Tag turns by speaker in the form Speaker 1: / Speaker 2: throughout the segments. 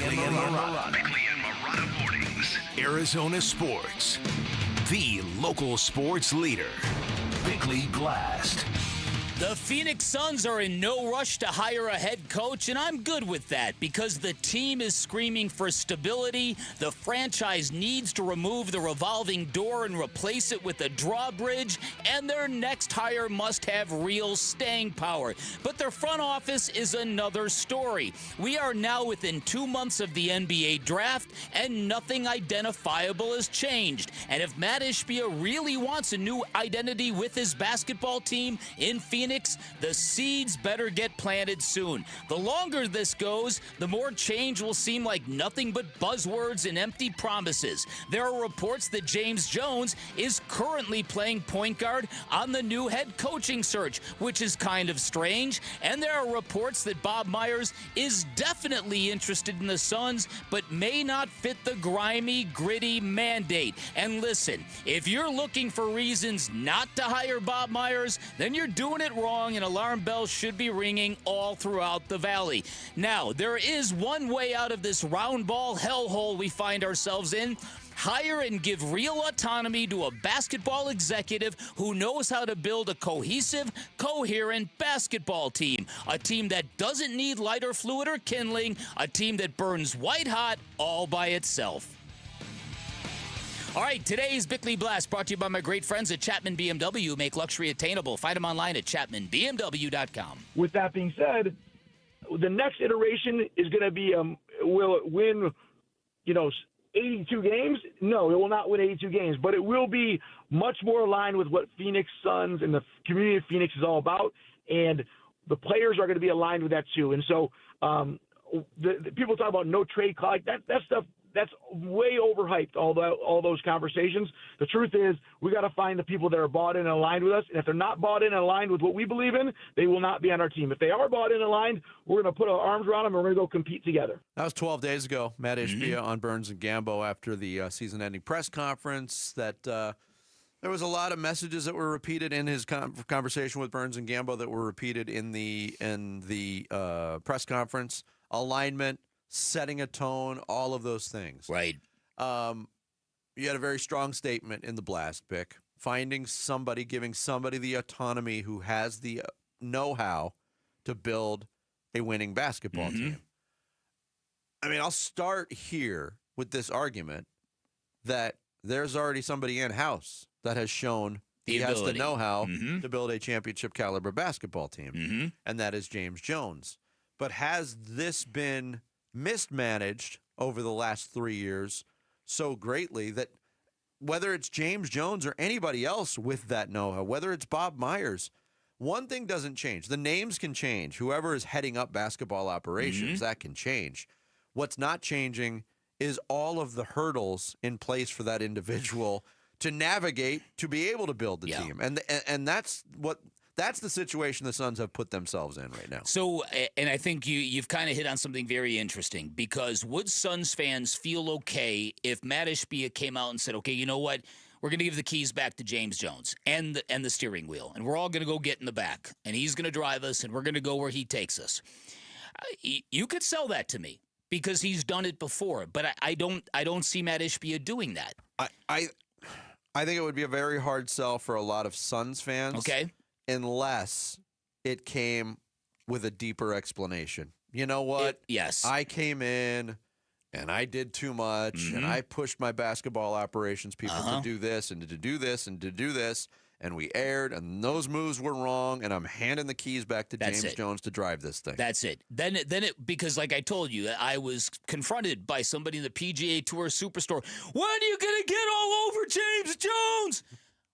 Speaker 1: Bickley and Marotta Mornings. Arizona Sports. The local sports leader. Bickley Blast.
Speaker 2: The Phoenix Suns are in no rush to hire a head coach, and I'm good with that because the team is screaming for stability. The franchise needs to remove the revolving door and replace it with a drawbridge, and their next hire must have real staying power. But their front office is another story. We are now within 2 months of the NBA draft, and nothing identifiable has changed. And if Matt Ishbia really wants a new identity with his basketball team in Phoenix, the seeds better get planted soon. The longer this goes, the more change will seem like nothing but buzzwords and empty promises. There are reports that James Jones is currently playing point guard on the new head coaching search, which is kind of strange. And there are reports that Bob Myers is definitely interested in the Suns, but may not fit the grimy, gritty mandate. And listen, if you're looking for reasons not to hire Bob Myers, then you're doing it wrong, and alarm bells should be ringing all throughout the valley. Now, there is one way out of this round ball hellhole we find ourselves in. Hire and give real autonomy to a basketball executive who knows how to build a cohesive, coherent basketball team. A team that doesn't need lighter fluid or kindling. A team that burns white hot all by itself. All right, today's Bickley Blast brought to you by my great friends at Chapman BMW, who make luxury attainable. Find them online at chapmanbmw.com.
Speaker 3: With that being said, the next iteration is going to be, will it win, 82 games? No, it will not win 82 games, but it will be much more aligned with what Phoenix Suns and the community of Phoenix is all about, and the players are going to be aligned with that too. And so the people talk about no trade clause, that stuff, that's way overhyped, all those conversations. The truth is we got to find the people that are bought in and aligned with us. And if they're not bought in and aligned with what we believe in, they will not be on our team. If they are bought in and aligned, we're going to put our arms around them and we're going to go compete together.
Speaker 4: That was 12 days ago. Matt Ishbia on Burns and Gambo after the season-ending press conference. That there was a lot of messages that were repeated in his conversation with Burns and Gambo that were repeated in the press conference. Alignment, setting a tone, all of those things.
Speaker 2: Right.
Speaker 4: You had a very strong statement in the blast, Bick. Finding somebody, giving somebody the autonomy who has the know-how to build a winning basketball team. I mean, I'll start here with this argument that there's already somebody in-house that has shown he has the know-how to build a championship-caliber basketball team, and that is James Jones. But has this been mismanaged over the last 3 years so greatly that whether it's James Jones or anybody else with that know-how, whether it's Bob Myers, one thing doesn't change. The names can change. Whoever is heading up basketball operations, that can change. What's not changing is all of the hurdles in place for that individual to navigate to be able to build the team. And that's the situation the Suns have put themselves in right now.
Speaker 2: So, and I think you've kind of hit on something very interesting, because would Suns fans feel okay if Matt Ishbia came out and said, okay, you know what, we're going to give the keys back to James Jones and the steering wheel, and we're all going to go get in the back, and he's going to drive us, and we're going to go where he takes us. You could sell that to me because he's done it before, but I don't see Matt Ishbia doing that.
Speaker 4: I think it would be a very hard sell for a lot of Suns fans.
Speaker 2: Okay.
Speaker 4: Unless it came with a deeper explanation. You know what?
Speaker 2: Yes.
Speaker 4: I came in and I did too much and I pushed my basketball operations people to do this and to do this and to do this, and we erred, and those moves were wrong, and I'm handing the keys back to James Jones to drive this thing.
Speaker 2: That's it. Then it because like I told you, I was confronted by somebody in the PGA Tour Superstore. When are you going to get all over James Jones?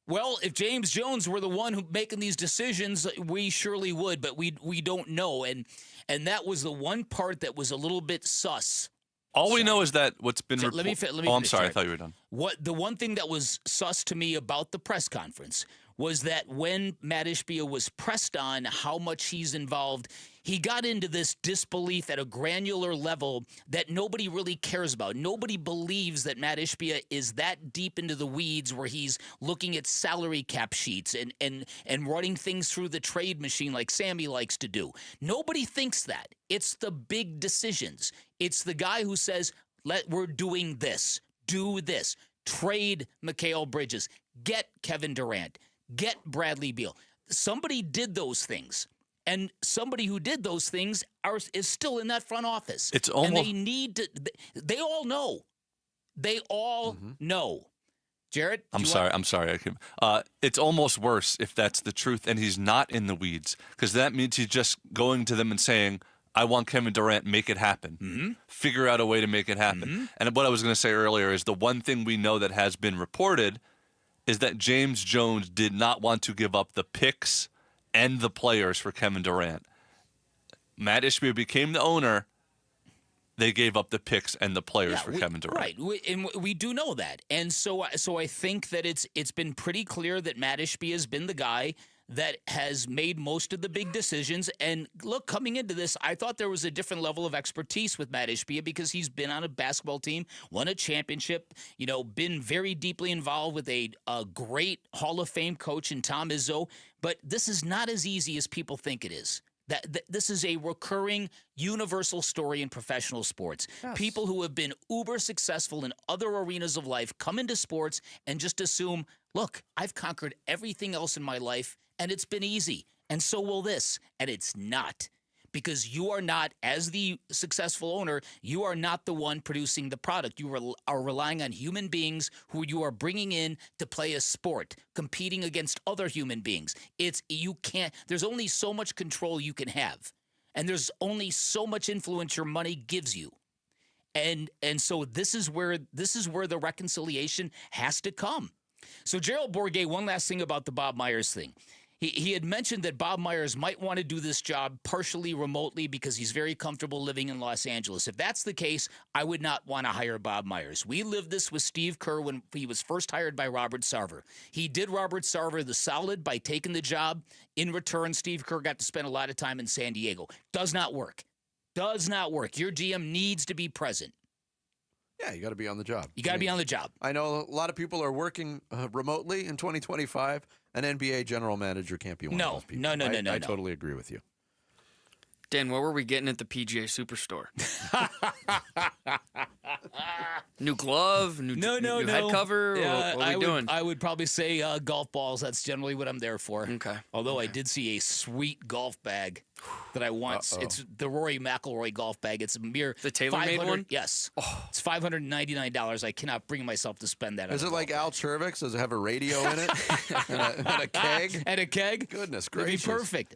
Speaker 2: Well, if James Jones were the one who making these decisions, we surely would, but we don't know, and that was the one part that was a little bit sus.
Speaker 5: All we know is that what's been
Speaker 2: let me
Speaker 5: Oh, I'm sorry, I
Speaker 2: finish.
Speaker 5: thought you were done.
Speaker 2: The one thing that was sus to me about the press conference was that when Matt Ishbia was pressed on how much he's involved, he got into this disbelief at a granular level that nobody really cares about. Nobody believes that Matt Ishbia is that deep into the weeds where he's looking at salary cap sheets and running things through the trade machine like Sammy likes to do. Nobody thinks that. It's the big decisions. It's the guy who says, we're doing this, do this, trade Mikal Bridges, get Kevin Durant, get Bradley Beal. Somebody did those things. And somebody who did those things is still in that front office.
Speaker 5: It's almost.
Speaker 2: And they need to. They all know. They all know. Jared,
Speaker 5: I'm sorry. It's almost worse if that's the truth, and he's not in the weeds, because that means he's just going to them and saying, "I want Kevin Durant. Make it happen. Figure out a way to make it happen." And what I was going to say earlier is the one thing we know that has been reported is that James Jones did not want to give up the picks and the players for Kevin Durant. Matt Ishbia became the owner. They gave up the picks and the players for Kevin Durant.
Speaker 2: Right, and we do know that. And so I think that it's been pretty clear that Matt Ishbia has been the guy that has made most of the big decisions. And look, coming into this, I thought there was a different level of expertise with Matt Ishbia because he's been on a basketball team, won a championship, been very deeply involved with a great Hall of Fame coach in Tom Izzo. But this is not as easy as people think it is. This is a recurring universal story in professional sports. Yes. People who have been uber successful in other arenas of life come into sports and just assume, look, I've conquered everything else in my life and it's been easy. And so will this. And it's not. Because you are not, as the successful owner, you are not the one producing the product. You are relying on human beings who you are bringing in to play a sport, competing against other human beings. There's only so much control you can have. And there's only so much influence your money gives you. And so this is where the reconciliation has to come. So Gerald Bourguet, one last thing about the Bob Myers thing. He had mentioned that Bob Myers might want to do this job partially remotely because he's very comfortable living in Los Angeles. If that's the case, I would not want to hire Bob Myers. We lived this with Steve Kerr when he was first hired by Robert Sarver. He did Robert Sarver the solid by taking the job. In return, Steve Kerr got to spend a lot of time in San Diego. Does not work. Does not work. Your GM needs to be present.
Speaker 4: Yeah, you got to be on the job.
Speaker 2: You got to be on the job.
Speaker 4: I know a lot of people are working remotely in 2025. An NBA general manager can't be one of those people.
Speaker 2: No.
Speaker 4: I totally agree with you.
Speaker 6: Dan, what were we getting at the PGA Superstore? New glove? New head cover?
Speaker 2: Yeah,
Speaker 6: what are we doing?
Speaker 2: I would probably say golf balls. That's generally what I'm there for.
Speaker 6: Okay.
Speaker 2: Although I did see a sweet golf bag that I want. It's the Rory McIlroy golf bag. It's a mere
Speaker 6: the tailor-made one?
Speaker 2: Yes. Oh. It's $599. I cannot bring myself to spend that.
Speaker 4: Is it like Al Chervix? Does it have a radio in it? and a keg?
Speaker 2: And a keg?
Speaker 4: Goodness gracious.
Speaker 2: It'd be perfect.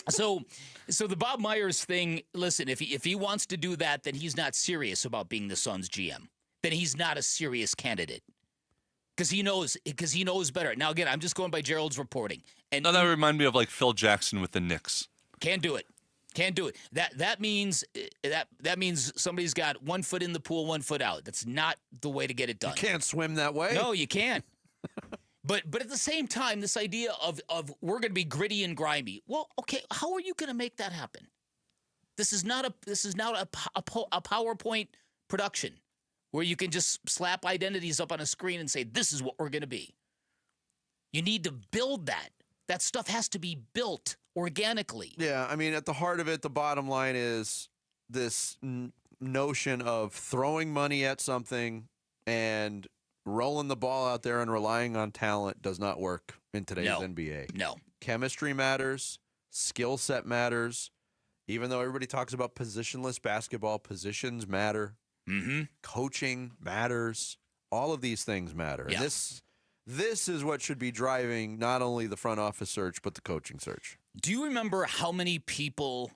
Speaker 2: So the Bob Myers thing, listen, if he wants to do that, then he's not serious about being the Suns GM. Then he's not a serious candidate. Because he knows better. Now, again, I'm just going by Gerald's reporting. And
Speaker 5: that reminded me of like Phil Jackson with the Knicks.
Speaker 2: Can't do it. That means somebody's got 1 foot in the pool, 1 foot out. That's not the way to get it done.
Speaker 4: You can't swim that way.
Speaker 2: No, you can't. But at the same time, this idea of we're going to be gritty and grimy. Well, okay, how are you going to make that happen? This is not a PowerPoint production where you can just slap identities up on a screen and say this is what we're going to be. You need to build that. That stuff has to be built organically.
Speaker 4: Yeah, I mean, at the heart of it, the bottom line is this notion of throwing money at something and rolling the ball out there and relying on talent does not work in today's NBA.
Speaker 2: No.
Speaker 4: Chemistry matters. Skill set matters. Even though everybody talks about positionless basketball, positions matter.
Speaker 2: Mm-hmm.
Speaker 4: Coaching matters. All of these things matter.
Speaker 2: Yeah.
Speaker 4: And this is what should be driving not only the front office search, but the coaching search.
Speaker 2: Do you remember how many people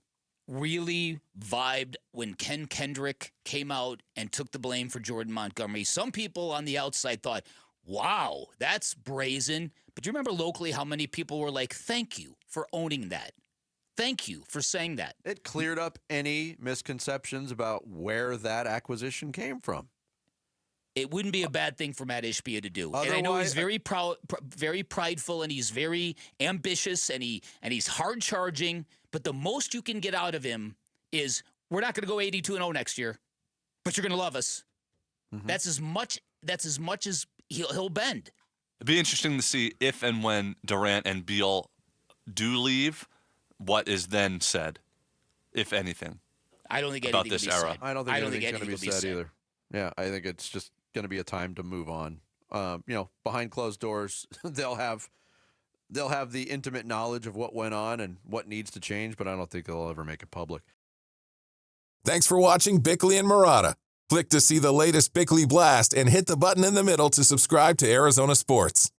Speaker 2: really vibed when Ken Kendrick came out and took the blame for Jordan Montgomery? Some people on the outside thought, wow, that's brazen. But do you remember locally how many people were like, thank you for owning that? Thank you for saying that.
Speaker 4: It cleared up any misconceptions about where that acquisition came from.
Speaker 2: It wouldn't be a bad thing for Matt Ishbia to do. And I know he's very proud, very prideful, and he's very ambitious, and he's hard charging. But the most you can get out of him is, we're not going to go 82-0 next year, but you're going to love us. Mm-hmm. That's as much as he'll bend.
Speaker 5: It'd be interesting to see if and when Durant and Beal do leave, what is then said, if anything.
Speaker 2: I don't think
Speaker 5: about
Speaker 2: anything
Speaker 5: this
Speaker 2: will be
Speaker 5: era.
Speaker 2: said.
Speaker 4: I don't think anything's going to be said either. Yeah, I think it's just going to be a time to move on. Behind closed doors, they'll have the intimate knowledge of what went on and what needs to change, but I don't think they'll ever make it public.
Speaker 7: Thanks for watching Bickley and Marotta. Click to see the latest Bickley Blast and hit the button in the middle to subscribe to Arizona Sports.